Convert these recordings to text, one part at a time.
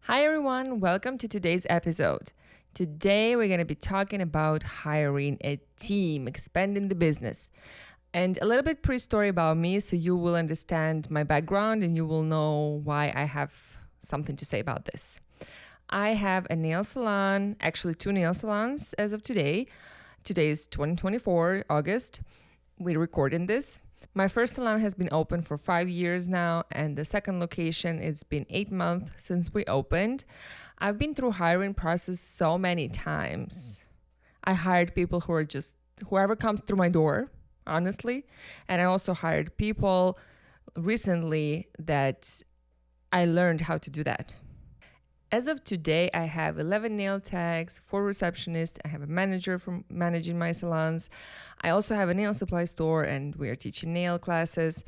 Hi everyone, welcome to today's episode. Today we're going to be talking about hiring a team, expanding the business, and a little bit pre-story about me so you will understand my background and you will know why I have something to say about this. I have a nail salon, actually 2 nail salons as of today. Today is 2024, August. We're recording this. My first salon has been open for 5 years now, and the second location, it's been 8 months since we opened. I've been through hiring process so many times. I hired people who are just whoever comes through my door, honestly. And I also hired people recently that I learned how to do that. As of today, I have 11 nail techs, 4 receptionists. I have a manager for managing my salons. I also have a nail supply store and we are teaching nail classes.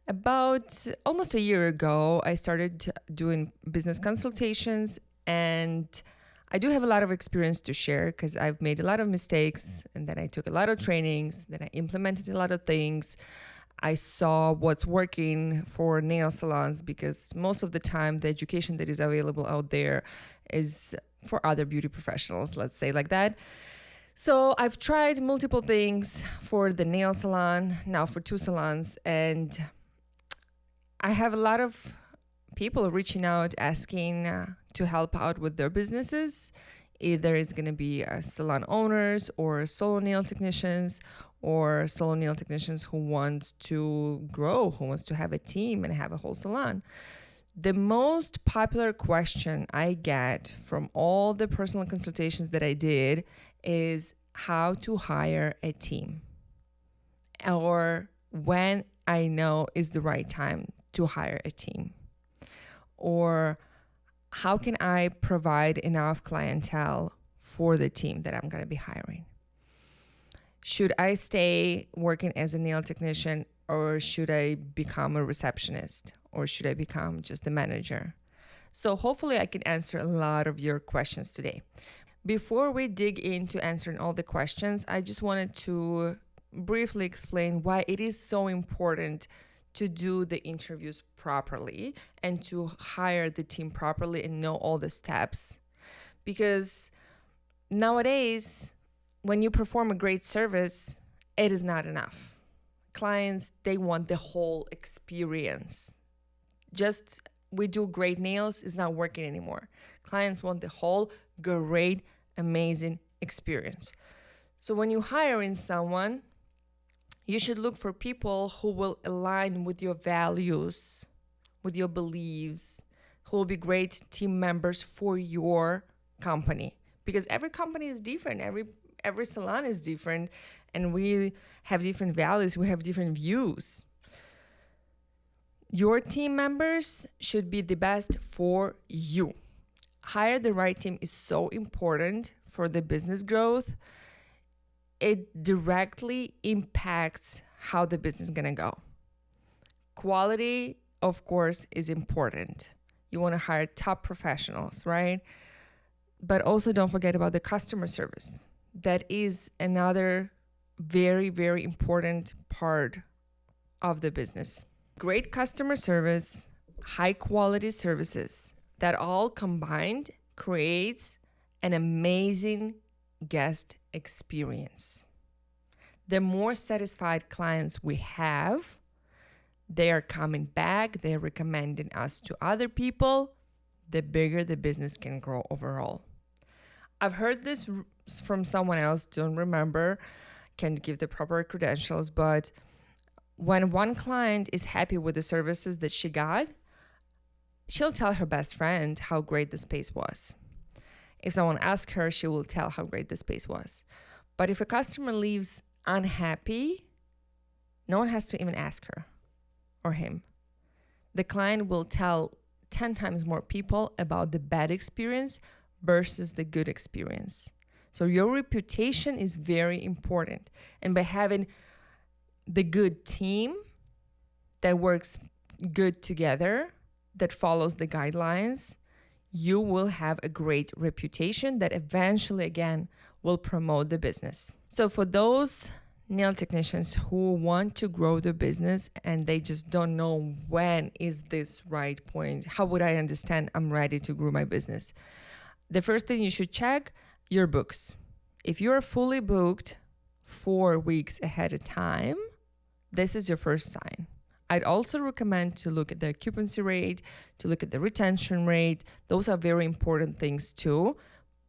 About almost a year ago, I started doing business consultations, and I do have a lot of experience to share because I've made a lot of mistakes, and then I took a lot of trainings, then I implemented a lot of things. I saw what's working for nail salons because most of the time the education that is available out there is for other beauty professionals, let's say like that. So I've tried multiple things for the nail salon, now for 2 salons, and I have a lot of people reaching out asking to help out with their businesses. Either it's going to be salon owners or solo nail technicians or solo nail technicians who want to grow, who wants to have a team and have a whole salon. The most popular question I get from all the personal consultations that I did is how to hire a team, or when I know is the right time to hire a team, or how can I provide enough clientele for the team that I'm going to be hiring? Should I stay working as a nail technician, or should I become a receptionist, or should I become just a manager? So hopefully I can answer a lot of your questions today. Before we dig into answering all the questions, I just wanted to briefly explain why it is so important to do the interviews properly and to hire the team properly and know all the steps. Because nowadays, when you perform a great service, it is not enough. Clients, they want the whole experience. Just we do great nails is not working anymore. Clients want the whole great, amazing experience. So when you hire in someone, you should look for people who will align with your values, with your beliefs, who will be great team members for your company. Because every company is different, every salon is different, and we have different values, we have different views. Your team members should be the best for you. Hire the right team is so important for the business growth. It directly impacts how the business is going to go. Quality, of course, is important. You want to hire top professionals, right? But also don't forget about the customer service. That is another very, very important part of the business. Great customer service, high quality services, that all combined creates an amazing guest experience. The more satisfied clients we have, they are coming back, they're recommending us to other people, the bigger the business can grow overall. I've heard this from someone else, don't remember, can't give the proper credentials, but when one client is happy with the services that she got, she'll tell her best friend how great the space was. If someone asks her, she will tell how great the space was. But if a customer leaves unhappy, no one has to even ask her or him. The client will tell 10 times more people about the bad experience versus the good experience. So your reputation is very important. And by having the good team that works good together, that follows the guidelines, you will have a great reputation that eventually, again, will promote the business. So for those nail technicians who want to grow their business and they just don't know when is this right point. How would I understand I'm ready to grow my business? The first thing you should check your books. If you're fully booked 4 weeks ahead of time, this is your first sign. I'd also recommend to look at the occupancy rate, to look at the retention rate. Those are very important things too.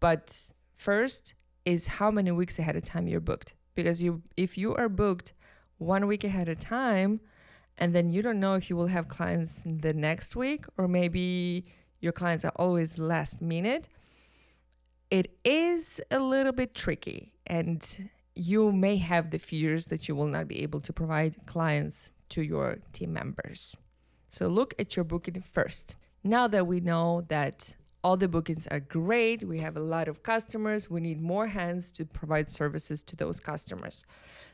But first is how many weeks ahead of time you're booked. Because if you are booked 1 week ahead of time, and then you don't know if you will have clients the next week, or maybe your clients are always last minute, it is a little bit tricky. And you may have the fears that you will not be able to provide clients to your team members. So look at your booking first. Now that we know that all the bookings are great, we have a lot of customers, we need more hands to provide services to those customers.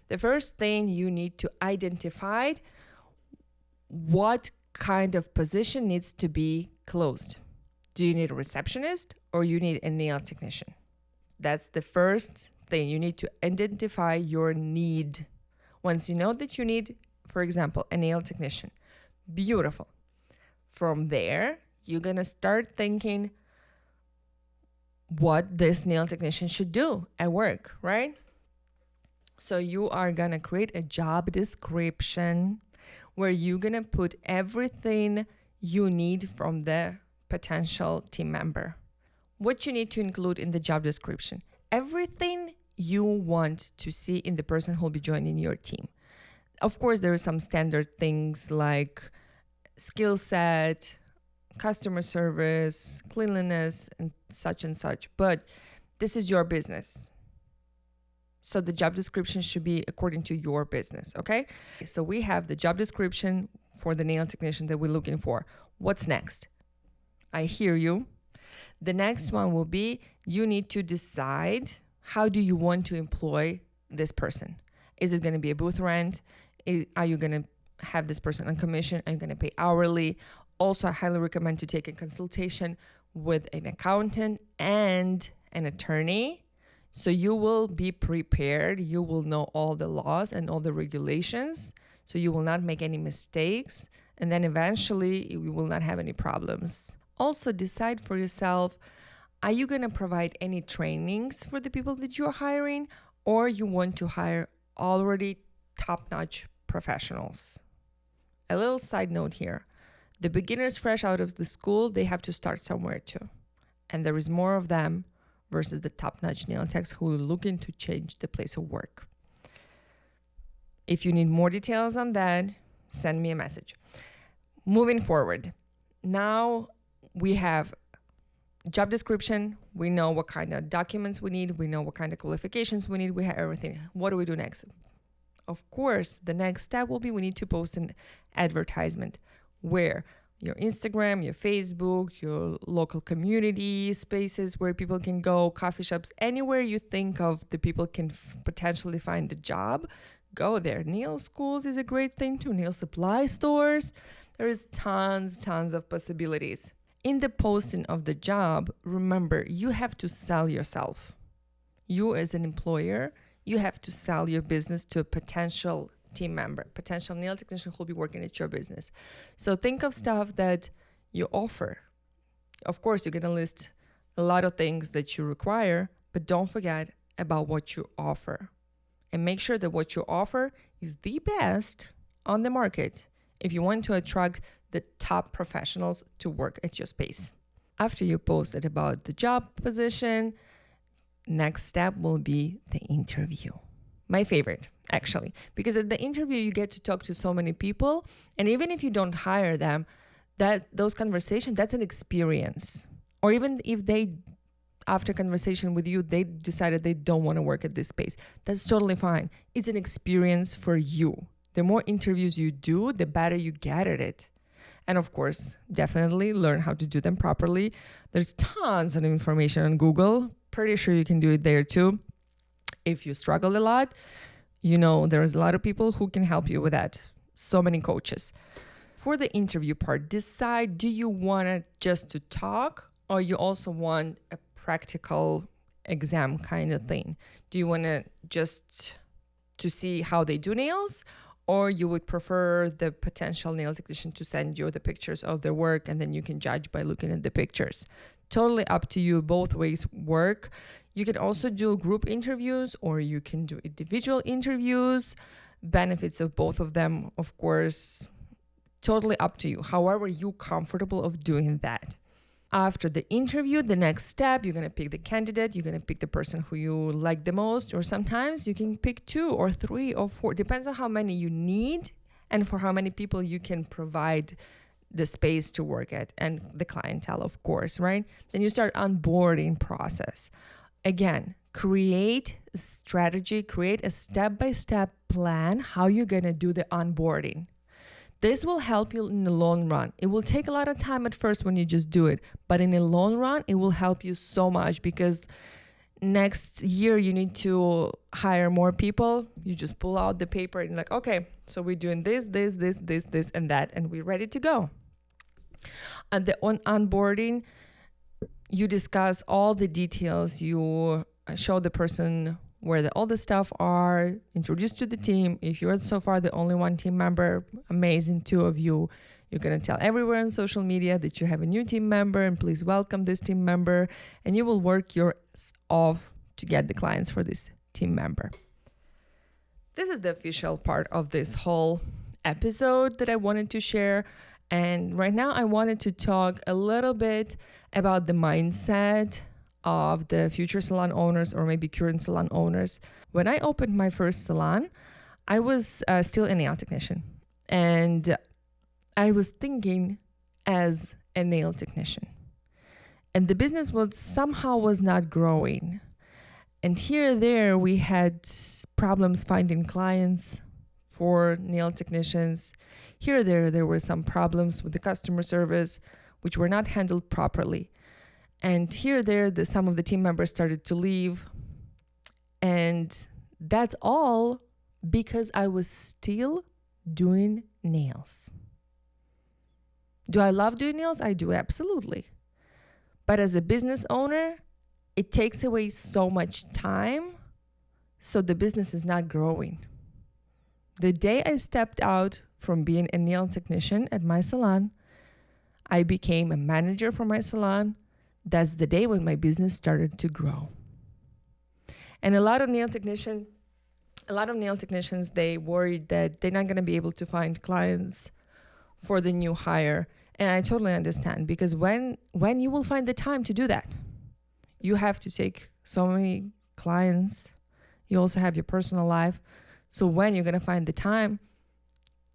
The first thing you need to identify what kind of position needs to be closed. Do you need a receptionist or you need a nail technician? That's the first thing. You need to identify your need. Once you know that you need, for example, a nail technician, beautiful. From there, you're going to start thinking what this nail technician should do at work, right? So you are going to create a job description where you're going to put everything you need from the potential team member. What you need to include in the job description, everything you want to see in the person who will be joining your team. Of course, there are some standard things like skill set, customer service, cleanliness, and such, but this is your business. So the job description should be according to your business, okay? So we have the job description for the nail technician that we're looking for. What's next? I hear you. The next one will be you need to decide how do you want to employ this person. Is it going to be a booth rent? Are you going to have this person on commission? Are you going to pay hourly? Also, I highly recommend to take a consultation with an accountant and an attorney. So you will be prepared. You will know all the laws and all the regulations. So you will not make any mistakes. And then eventually you will not have any problems. Also decide for yourself, are you going to provide any trainings for the people that you're hiring, or you want to hire already top-notch professionals? A little side note here. The beginners fresh out of the school, they have to start somewhere too. And there is more of them versus the top-notch nail techs who are looking to change the place of work. If you need more details on that, send me a message. Moving forward, now we have job description. We know what kind of documents we need. We know what kind of qualifications we need. We have everything. What do we do next? Of course, the next step will be we need to post an advertisement where your Instagram, your Facebook, your local community spaces where people can go, coffee shops, anywhere you think of the people can potentially find a job, go there. Nail schools is a great thing too. Nail supply stores. There is tons of possibilities. In the posting of the job, remember, you have to sell yourself. You as an employer, you have to sell your business to a potential team member, potential nail technician who will be working at your business. So think of stuff that you offer. Of course, you're going to list a lot of things that you require, but don't forget about what you offer. And make sure that what you offer is the best on the market if you want to attract the top professionals to work at your space. After you posted about the job position, next step will be the interview. My favorite, actually, because at the interview, you get to talk to so many people. And even if you don't hire them, those conversations, that's an experience. Or even if they, after conversation with you, they decided they don't want to work at this space, that's totally fine. It's an experience for you. The more interviews you do, the better you get at it. And of course, definitely learn how to do them properly. There's tons of information on Google. Pretty sure you can do it there too. If you struggle a lot, there's a lot of people who can help you with that. So many coaches. For the interview part, decide, do you want it just to talk, or you also want a practical exam kind of thing? Do you want to just to see how they do nails, or you would prefer the potential nail technician to send you the pictures of their work and then you can judge by looking at the pictures. Totally up to you. Both ways work. You can also do group interviews or you can do individual interviews. Benefits of both of them, of course, totally up to you. However, you're comfortable of doing that. After the interview, the next step, you're going to pick the candidate. You're going to pick the person who you like the most, or sometimes you can pick 2 or 3 or 4. Depends on how many you need and for how many people you can provide the space to work at and the clientele, of course, right? Then you start onboarding process. Again, create a strategy, create a step-by-step plan how you're going to do the onboarding. This will help you in the long run. It will take a lot of time at first when you just do it, but in the long run, it will help you so much because next year you need to hire more people. You just pull out the paper and like, okay, so we're doing this, and that, and we're ready to go. At the onboarding, you discuss all the details. You show the person where all the stuff are, introduced to the team. If you're so far the only one team member, amazing, 2 of you. You're going to tell everywhere on social media that you have a new team member and please welcome this team member. And you will work your ass off to get the clients for this team member. This is the official part of this whole episode that I wanted to share. And right now I wanted to talk a little bit about the mindset of the future salon owners or maybe current salon owners. When I opened my first salon, I was still a nail technician. And I was thinking as a nail technician. And the business was not growing. And here and there, we had problems finding clients for nail technicians. Here and there were some problems with the customer service, which were not handled properly. And here and there, some of the team members started to leave. And that's all because I was still doing nails. Do I love doing nails? I do, absolutely. But as a business owner, it takes away so much time, so the business is not growing. The day I stepped out from being a nail technician at my salon, I became a manager for my salon. That's the day when my business started to grow. And a lot of nail technicians, they worried that they're not going to be able to find clients for the new hire. And I totally understand, because when you will find the time to do that, you have to take so many clients. You also have your personal life. So when you're going to find the time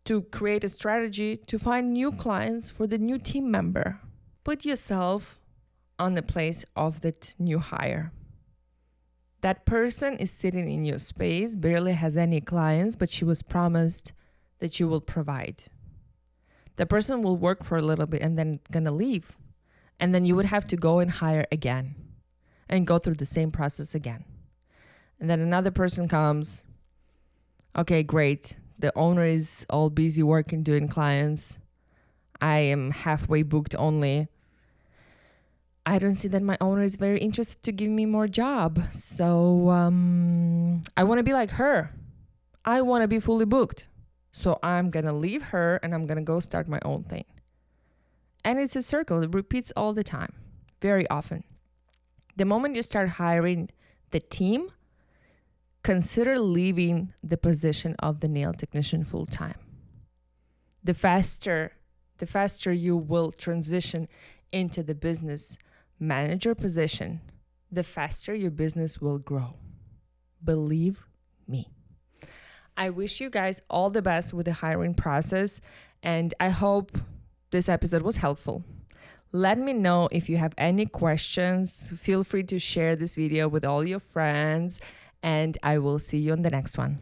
to create a strategy to find new clients for the new team member, put yourself on the place of that new hire. That person is sitting in your space, barely has any clients, but she was promised that you will provide. The person will work for a little bit and then gonna leave. And then you would have to go and hire again and go through the same process again. And then another person comes. Okay, great. The owner is all busy working, doing clients. I am halfway booked only. I don't see that my owner is very interested to give me more job. So I want to be like her. I want to be fully booked. So I'm going to leave her and I'm going to go start my own thing. And it's a circle. It repeats all the time, very often. The moment you start hiring the team, consider leaving the position of the nail technician full time. The faster you will transition into the business manager position, the faster your business will grow. Believe me. I wish you guys all the best with the hiring process, and I hope this episode was helpful. Let me know if you have any questions. Feel free to share this video with all your friends, and I will see you on the next one.